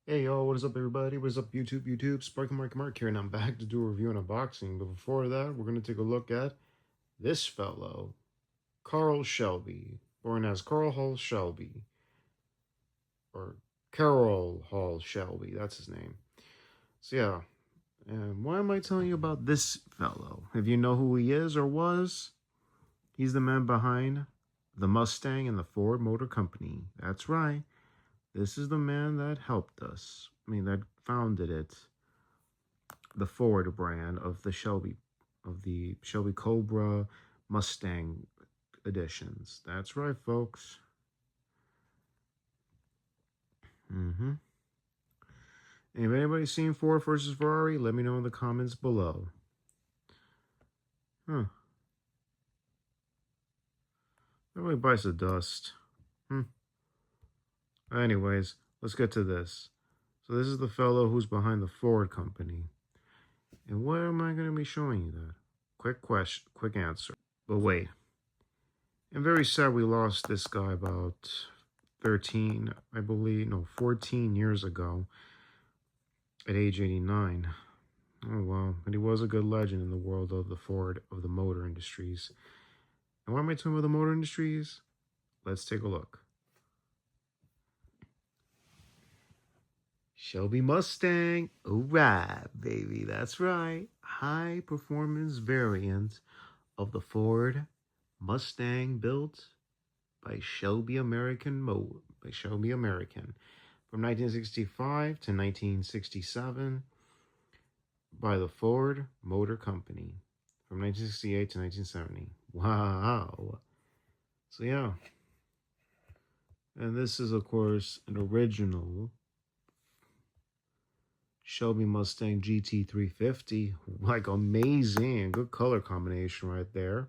Hey yo, what is up everybody? What is up YouTube? Sparky Mark here, and I'm back to do a review and unboxing. But before that, we're going to take a look at this fellow, Carl Shelby, born as Carl Hall Shelby, or Carroll Hall Shelby, that's his name. So yeah, and why am I telling you about this fellow? If you know who he is or was, he's the man behind the Mustang and the Ford Motor Company. That's right. This is the man that helped us. That founded it. The Ford brand of the Shelby Cobra Mustang editions. That's right, folks. Mm-hmm. And if anybody's seen Ford versus Ferrari, let me know in the comments below. Huh. Everybody bites the dust. Anyways, let's get to this. So this is the fellow who's behind the Ford company. And where am I going to be showing you that? Quick question, quick answer. But wait. I'm very sad we lost this guy about 13, I believe, no, 14 years ago at age 89. Oh, wow. But he was a good legend in the world of the motor industries. And what am I talking about the motor industries? Let's take a look. Shelby Mustang. All right, baby. That's right. High performance variant of the Ford Mustang built by Shelby American from 1965 to 1967 by the Ford Motor Company from 1968 to 1970. Wow. So yeah. And this is of course an original Shelby Mustang GT350. Like amazing. Good color combination right there.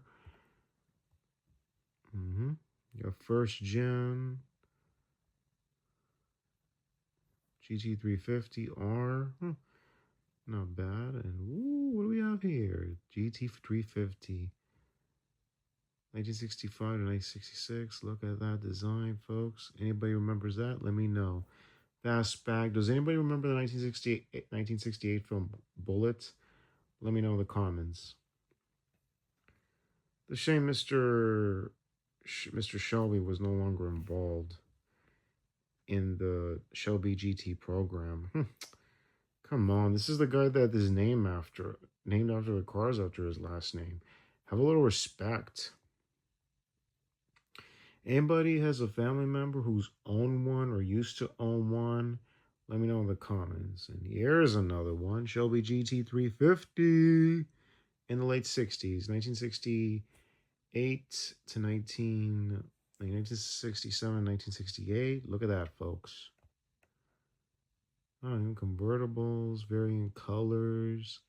Your first gen GT350R. Not bad. And ooh, what do we have here? GT350. 1965 to 1966. Look at that design, folks. Anybody remembers that? Let me know. Fastback. Does anybody remember the 1968 film Bullet? Let me know in the comments. The shame Mr. Shelby was no longer involved in the Shelby GT program. Come on, this is the guy that is named after the cars after his last name. Have a little respect. Anybody has a family member who's owned one or used to own one? Let me know in the comments. And here's another one, Shelby GT350 in the late 60s, 1968 to 1967, 1968. Look at that, folks. Oh, convertibles, varying colors.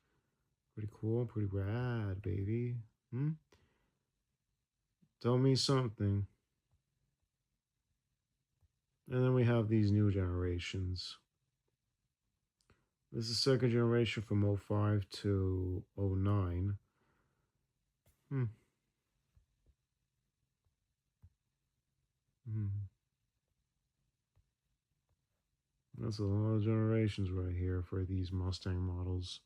Pretty cool, pretty rad, baby. Tell me something. And then we have these new generations. This is second generation from 05 to 09. That's a lot of generations right here for these Mustang models.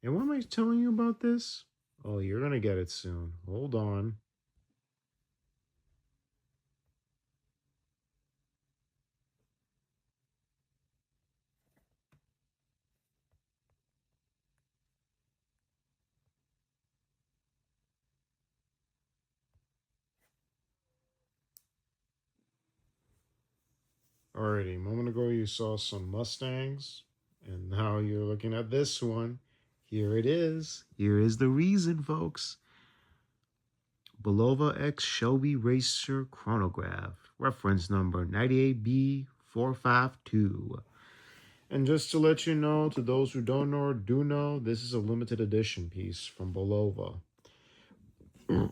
And why am I telling you about this? Oh, you're going to get it soon. Hold on. Alrighty, a moment ago you saw some Mustangs, and now you're looking at this one. Here it is. Here is the reason, folks. Bulova X Shelby Racer Chronograph, reference number 98B452. And just to let you know, to those who don't know or do know, this is a limited edition piece from Bulova. And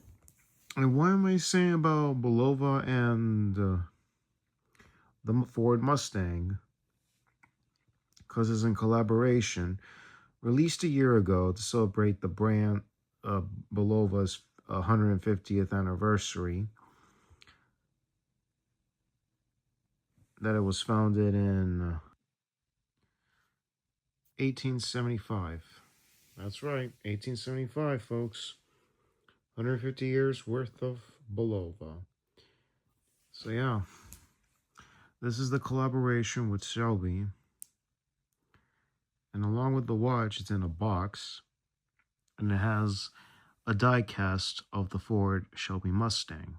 what am I saying about Bulova and the Ford Mustang? Because it's in collaboration. Released a year ago to celebrate the brand Bulova's 150th anniversary. that it was founded in 1875. That's right, 1875, folks. 150 years worth of Bulova. So yeah, this is the collaboration with Shelby. And along with the watch, it's in a box. And it has a die cast of the Ford Shelby Mustang.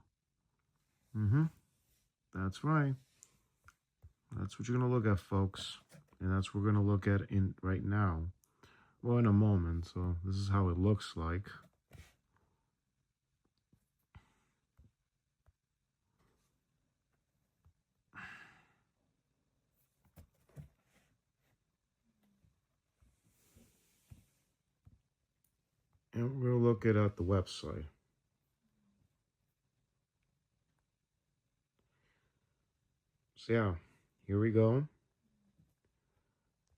That's right. That's what you're going to look at, folks. And that's what we're going to look at in right now. Well, in a moment. So this is how it looks like. And we'll look at the website. So yeah, here we go.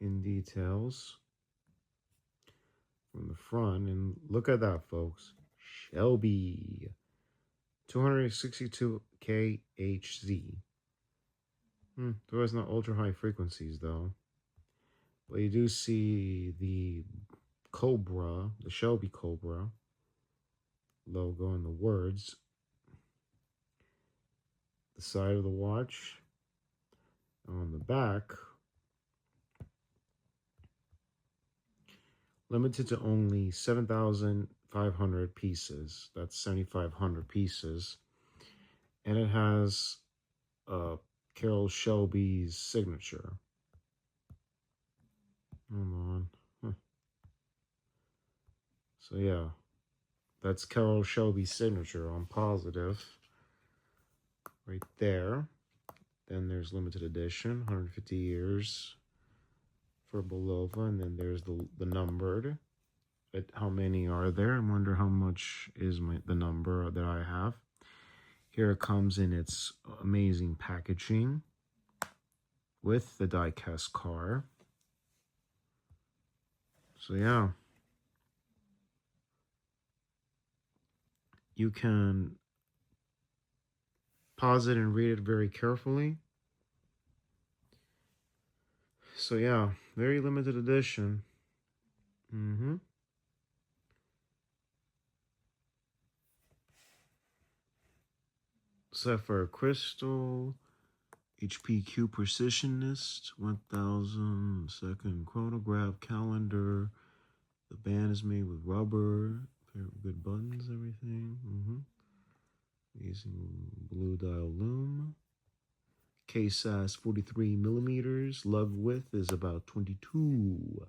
In details from the front. And look at that, folks. Shelby. 262 kHz. There was no ultra high frequencies though. But you do see the Cobra, the Shelby Cobra logo and the words. The side of the watch. On the back, limited to only 7,500 pieces. That's 7,500 pieces. And it has Carroll Shelby's signature. Hold on. So yeah, that's Carroll Shelby's signature. I'm positive. Right there. Then there's limited edition, 150 years for Bulova, and then there's the numbered. How many are there? I wonder how much is the number that I have. Here it comes in its amazing packaging with the die-cast car. So yeah, you can pause it and read it very carefully. So yeah, very limited edition. Sapphire crystal, HPQ precisionist, 1000 second chronograph calendar. The band is made with rubber, very good buttons, everything. Using blue dial loom. Case size 43 millimeters. Lug width is about 22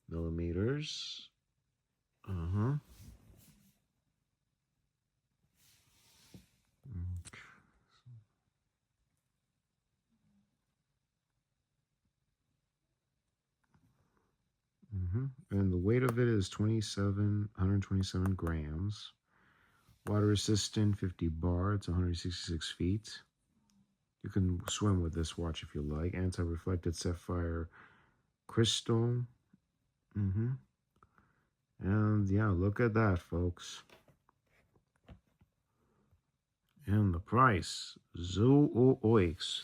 millimeters. And the weight of it is 127 grams. Water resistant, 50 bar. It's 166 feet. You can swim with this watch if you like. Anti-reflected sapphire crystal. And yeah, look at that, folks. And the price, Zoo-Oix,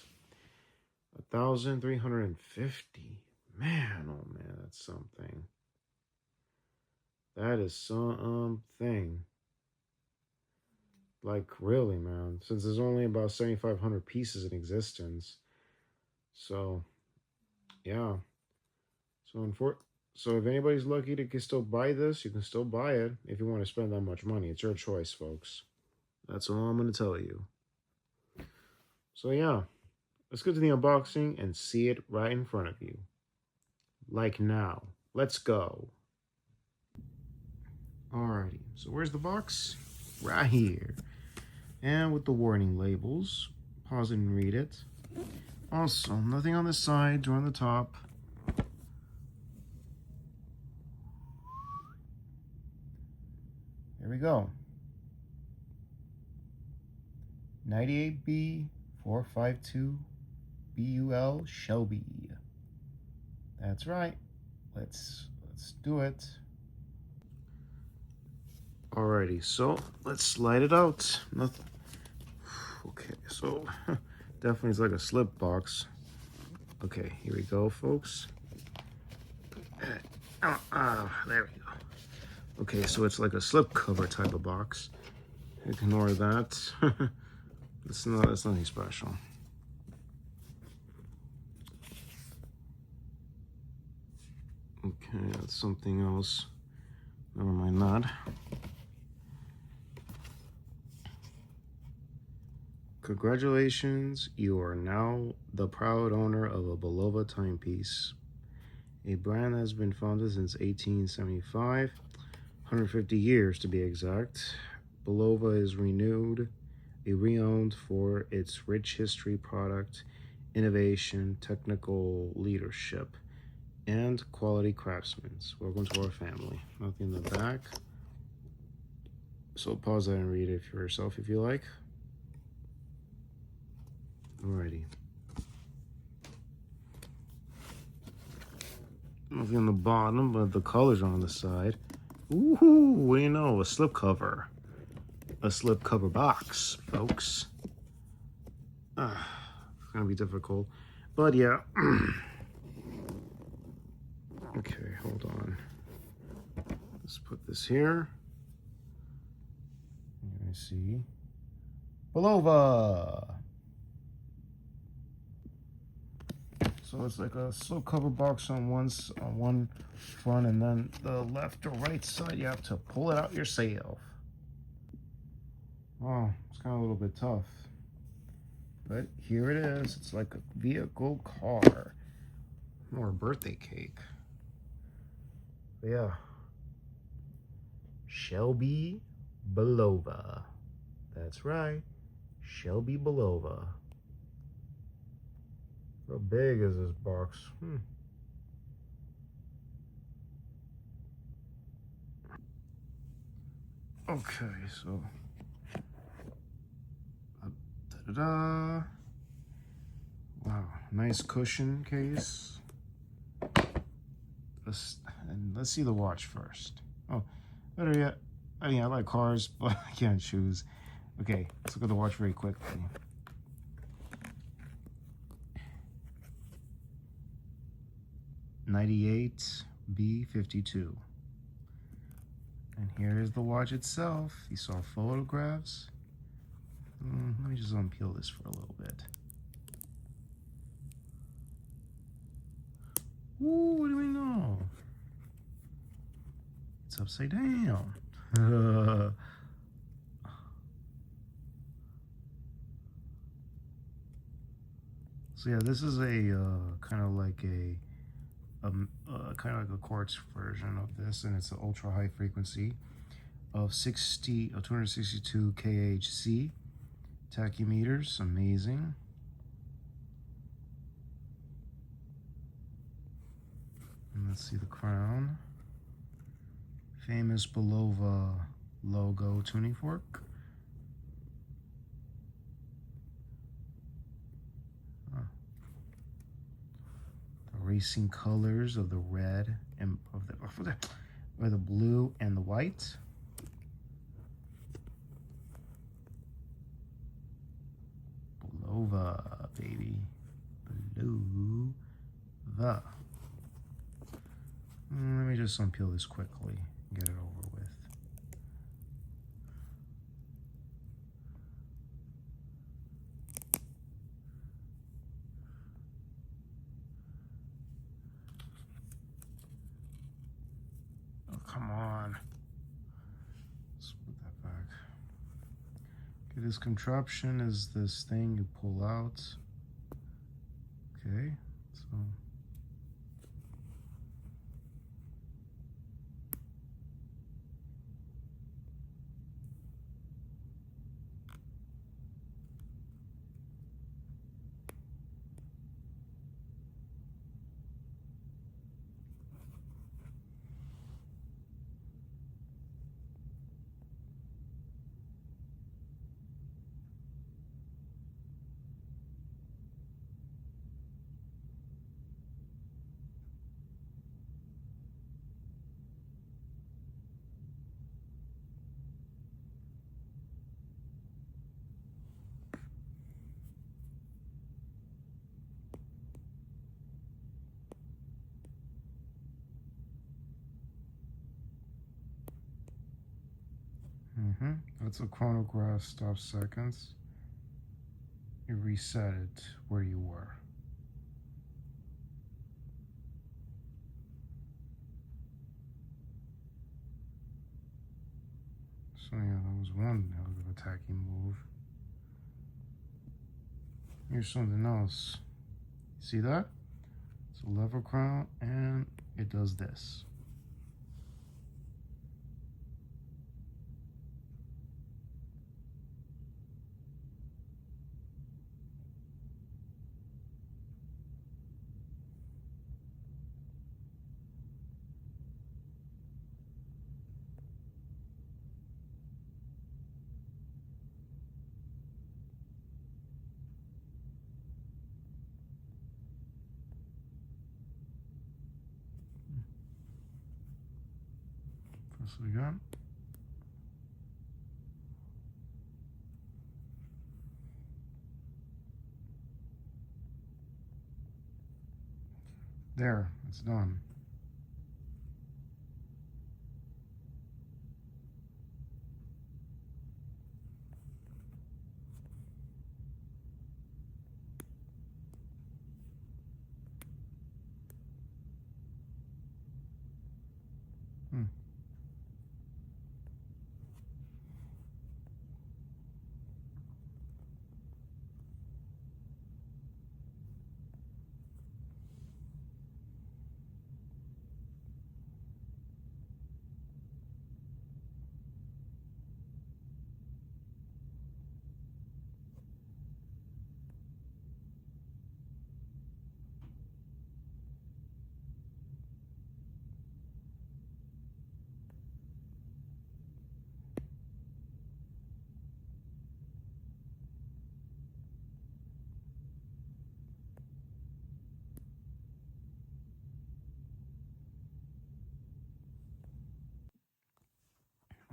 1,350. Man, oh man, that's something. That is something. Like, really, man. Since there's only about 7,500 pieces in existence. So, yeah. So if anybody's lucky to still buy this, you can still buy it if you want to spend that much money. It's your choice, folks. That's all I'm going to tell you. So, yeah. Let's go to the unboxing and see it right in front of you. Like now. Let's go. Alrighty. So, where's the box? Right here. And with the warning labels. Pause it and read it. Also, nothing on the side or on the top. There we go. 98B 452 BUL Shelby. That's right. Let's do it. Alrighty, so let's slide it out. Nothing. Okay, so Definitely is like a slip box. Okay, here we go, folks. There we go. Okay, so it's like a slip cover type of box. Ignore that. It's nothing special. Okay, that's something else. Never mind that. Congratulations, you are now the proud owner of a Bulova timepiece. A brand that has been founded since 1875, 150 years to be exact. Bulova is renowned for its rich history, product, innovation, technical leadership, and quality craftsmen. Welcome to our family. Nothing in the back. So pause that and read it for yourself if you like. Alrighty. Nothing on the bottom, but the colors are on the side. Ooh, what do you know? A slipcover. A slipcover box, folks. It's gonna be difficult. But yeah. Okay, hold on. Let's put this here. Let me see. Bulova. So it's like a slipcover box on one front, and then the left or right side you have to pull it out yourself. Oh, it's kind of a little bit tough. But here it is. It's like a vehicle car. Or a birthday cake. But yeah. Shelby Bulova. That's right. Shelby Bulova. How big is this box? Okay, so da-da-da. Wow, nice cushion case. Let's see the watch first. Oh, better yet, I like cars, but I can't choose. Okay, let's look at the watch very quickly. '98 B52. And here is the watch itself. You saw photographs. Let me just unpeel this for a little bit. Ooh, what do we know? It's upside down. So yeah, this is a kind of like a quartz version of this, and it's an ultra high frequency of 262 kHz tachymeters. Amazing. And let's see the crown. Famous Bulova logo tuning fork. Racing colors of the red and the blue and the white. Bulova, baby. Bulova. Let me just unpeel this quickly and get it over with. Come on. Let's put that back. Okay, this contraption is this thing you pull out. Okay, so. That's a chronograph stop seconds. You reset it where you were. So yeah, that was one hell of an attacking move. Here's something else. See that? It's a lever crown and it does this. Press it again. There, it's done.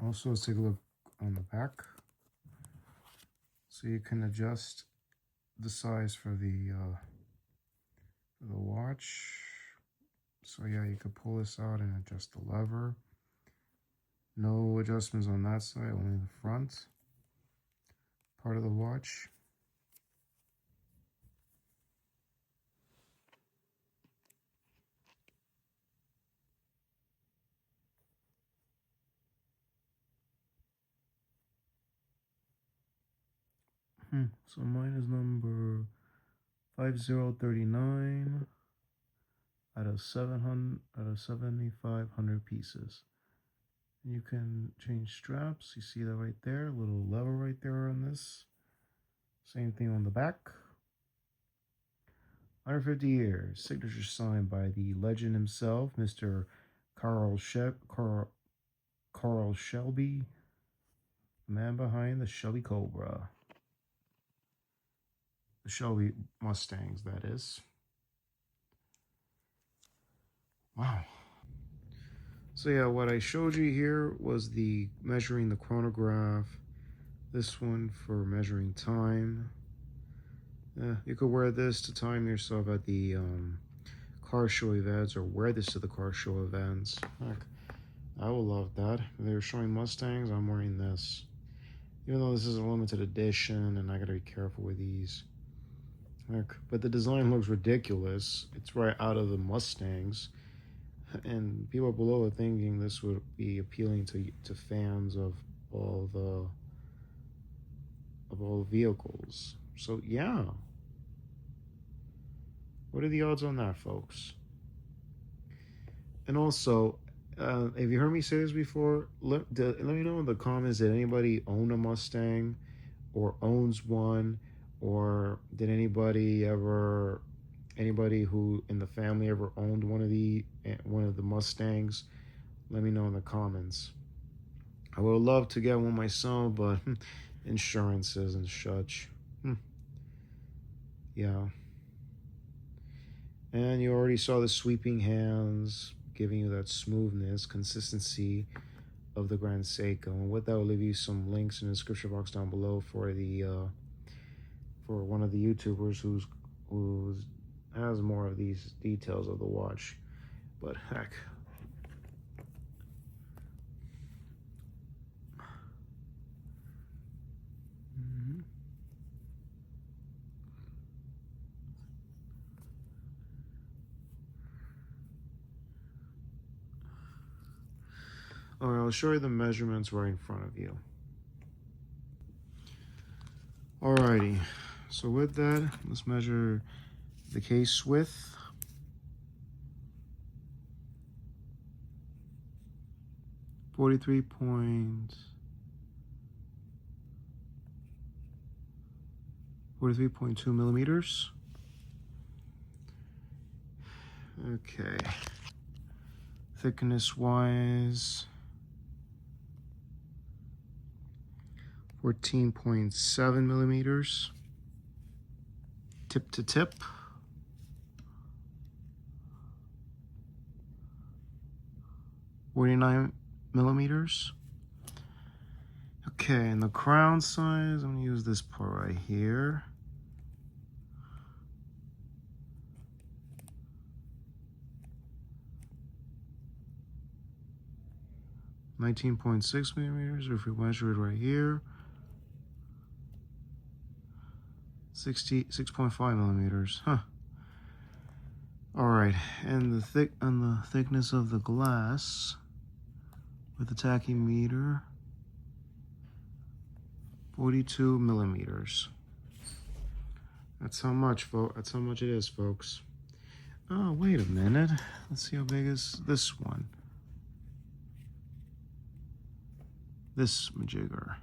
Also, let's take a look on the back. So you can adjust the size for the watch. So yeah, you could pull this out and adjust the lever. No adjustments on that side, only the front part of the watch. So mine is number 5039 out of 7,500 pieces. You can change straps. You see that right there, little lever right there on this. Same thing on the back. 150 years, signature signed by the legend himself, Mr. Carroll Shelby, the man behind the Shelby Cobra. The Shelby Mustangs, that is. Wow. So yeah, what I showed you here was the measuring the chronograph. This one for measuring time. You could wear this to time yourself at the car show events, or wear this to the car show events. Heck, I will love that. If they were showing Mustangs, I'm wearing this. Even though this is a limited edition and I gotta be careful with these. Heck, but the design looks ridiculous. It's right out of the Mustangs. And people below are thinking this would be appealing to fans of all the vehicles. So yeah. What are the odds on that, folks? And also, have you heard me say this before? Let me know in the comments, did anybody own a Mustang or owns one? Or did anybody who in the family ever owned one of the Mustangs? Let me know in the comments. I would love to get one myself, but insurances and such. Yeah. And you already saw the sweeping hands, giving you that smoothness, consistency of the Grand Seiko. And with that, I'll leave you some links in the description box down below for the for one of the YouTubers who has more of these details of the watch. But heck, All right, I'll show you the measurements right in front of you. Alrighty, so with that, let's measure the case width. .43.2 millimeters. Okay. Thickness wise, 14.7 millimeters. Tip to tip, 49 millimeters. Okay, and the crown size, I'm gonna use this part right here. .6 millimeters, or if we measure it right here, 6.5 millimeters. Huh. All right, and the thickness of the glass with the tachymeter, 42 millimeters. That's how much, folks. That's how much it is, folks. Oh, wait a minute. Let's see how big is this one. This majigger.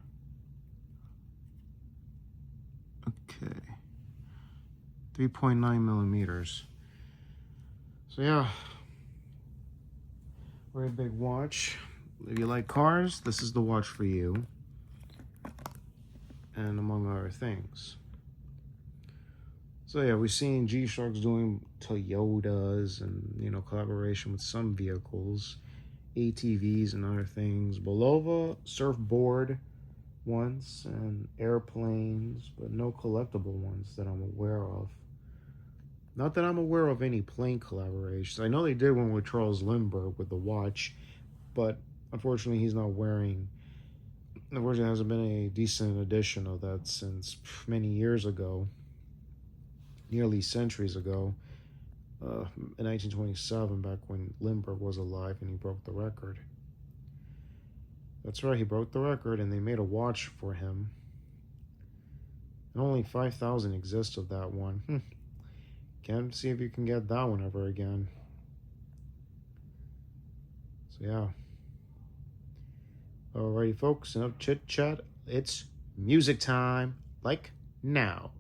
Okay. 3.9 millimeters. So yeah, very big watch. If you like cars, this is the watch for you. And among other things. So yeah, we're seeing G-Shock's doing Toyotas and, you know, collaboration with some vehicles, ATVs and other things. Bulova, surfboard ones, and airplanes, but no collectible ones that I'm aware of. Not that I'm aware of any plane collaborations. I know they did one with Charles Lindbergh with the watch, but unfortunately he's not wearing. Unfortunately, there hasn't been a decent edition of that since many years ago, nearly centuries ago, in 1927, back when Lindbergh was alive and he broke the record. That's right, he broke the record, and they made a watch for him. And only 5,000 exists of that one. Can't see if you can get that one ever again. So yeah. Alrighty, folks, enough chit chat. It's music time, like now.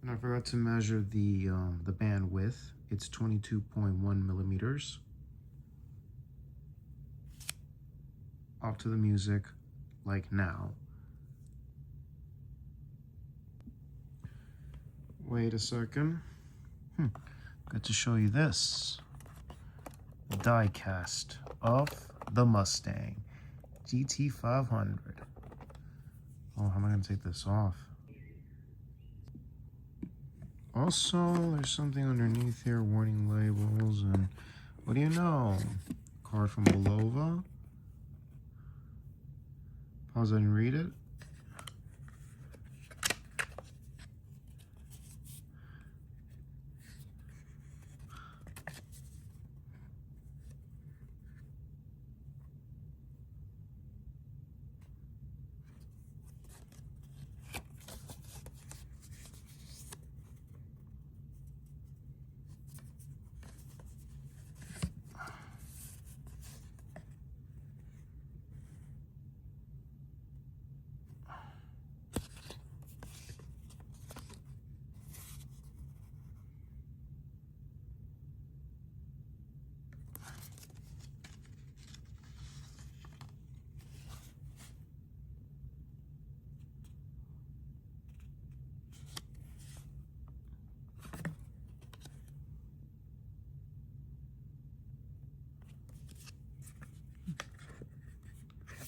And I forgot to measure the bandwidth. It's 22.1 millimeters. Off to the music, like now. Wait a second. Got to show you this. The die cast of the Mustang GT500. Oh, how am I going to take this off? Also, there's something underneath here, warning labels, and what do you know? Card from Bulova. Pause and read it.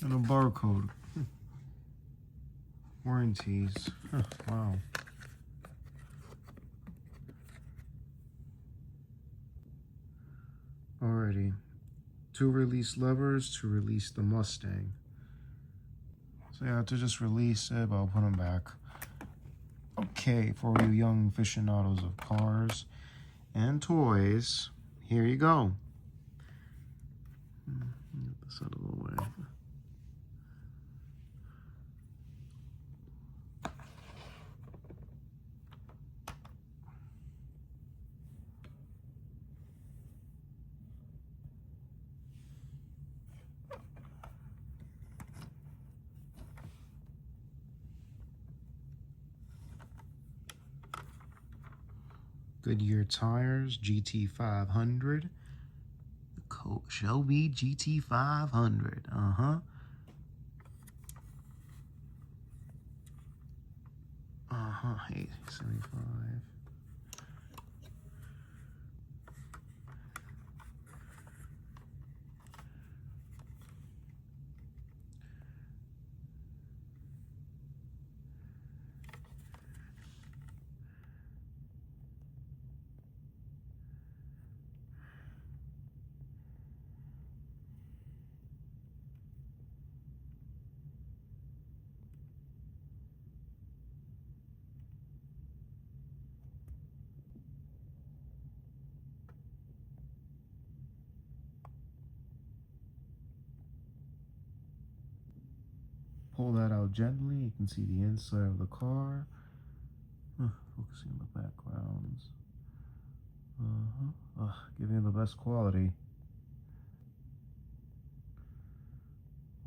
And a barcode. Warranties. Wow. Alrighty. 2 release levers to release the Mustang. So yeah, to just release it, but I'll put them back. Okay, for you young aficionados of cars and toys, here you go. Get this out of the way. Goodyear tires, GT500. Shelby GT500. Uh-huh. Uh-huh. 875. Pull that out gently. You can see the inside of the car. Focusing on the backgrounds. Giving you the best quality.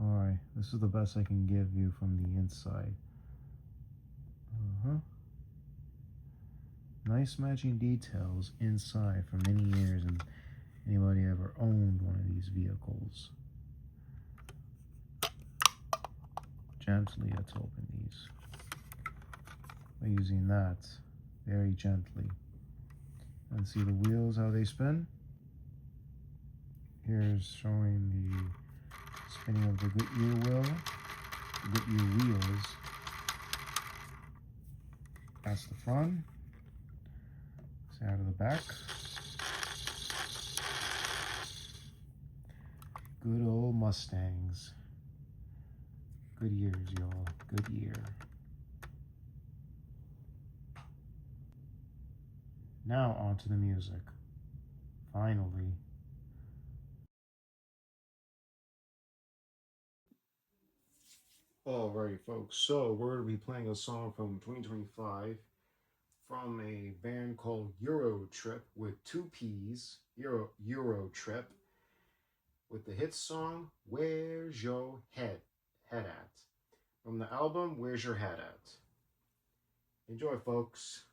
Alright, this is the best I can give you from the inside. Nice matching details inside for many years, and anybody ever owned one of these vehicles. Gently, let's open these by using that very gently. And see the wheels, how they spin. Here's showing the spinning of the Goodyear wheel, the Goodyear wheels. That's the front. It's out of the back. Good old Mustangs. Good years, y'all. Good year. Now on to the music. Finally. Alrighty, folks. So we're going to be playing a song from 2025 from a band called Euro Trip with 2 P's. Euro Trip with the hit song "Where's Your Head At?" from the album "Where's Your Head At?" Enjoy, folks.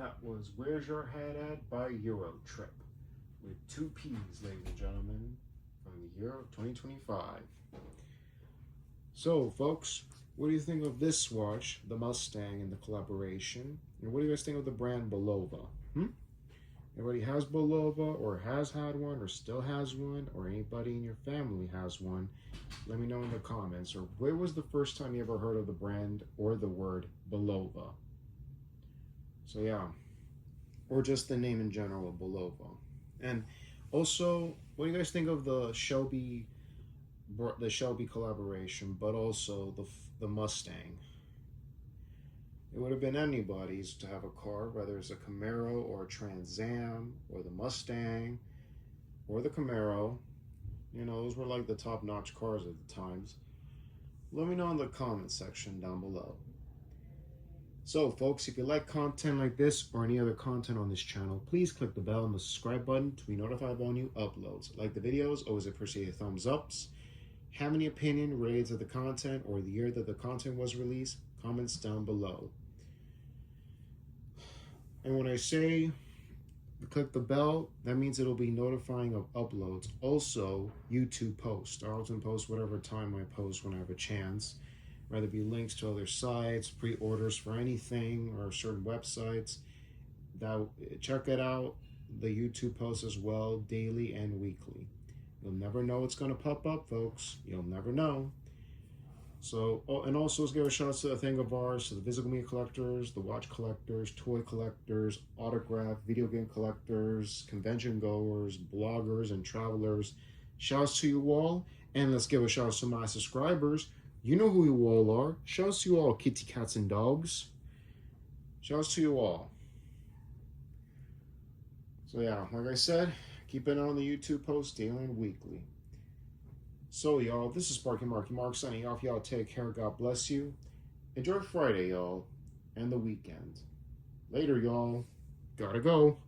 That was Where's Your Head At by Eurotrip, with two P's, ladies and gentlemen, from the year of 2025. So, folks, what do you think of this watch, the Mustang, and the collaboration? And what do you guys think of the brand Bulova? Anybody has Bulova, or has had one, or still has one, or anybody in your family has one? Let me know in the comments. Or where was the first time you ever heard of the brand or the word Bulova? So yeah, or just the name in general of Bulova. And also, what do you guys think of the Shelby collaboration, but also the Mustang? It would have been anybody's to have a car, whether it's a Camaro or a Trans Am or the Mustang or the Camaro. You know, those were like the top-notch cars at the times. Let me know in the comment section down below. So, folks, if you like content like this or any other content on this channel, please click the bell and the subscribe button to be notified of all new uploads. Like the videos, always appreciate your thumbs ups. Have any opinion related to the content or the year that the content was released? Comments down below. And when I say click the bell, that means it'll be notifying of uploads. Also, YouTube posts. I often post whatever time I post when I have a chance. Whether it be links to other sites, pre-orders for anything, or certain websites. Check it out, the YouTube posts as well, daily and weekly. You'll never know what's going to pop up, folks. You'll never know. So, and also let's give a shout out to a thing of ours, to the physical media collectors, the watch collectors, toy collectors, autograph, video game collectors, convention goers, bloggers, and travelers. Shouts to you all, and let's give a shout out to my subscribers. You know who you all are. Shouts to you all, kitty cats and dogs. Shouts to you all. So yeah, like I said, keep an eye on the YouTube posts daily and weekly. So, y'all, this is Sparky Marky Mark signing off. Y'all take care. God bless you. Enjoy Friday, y'all, and the weekend. Later, y'all. Gotta go.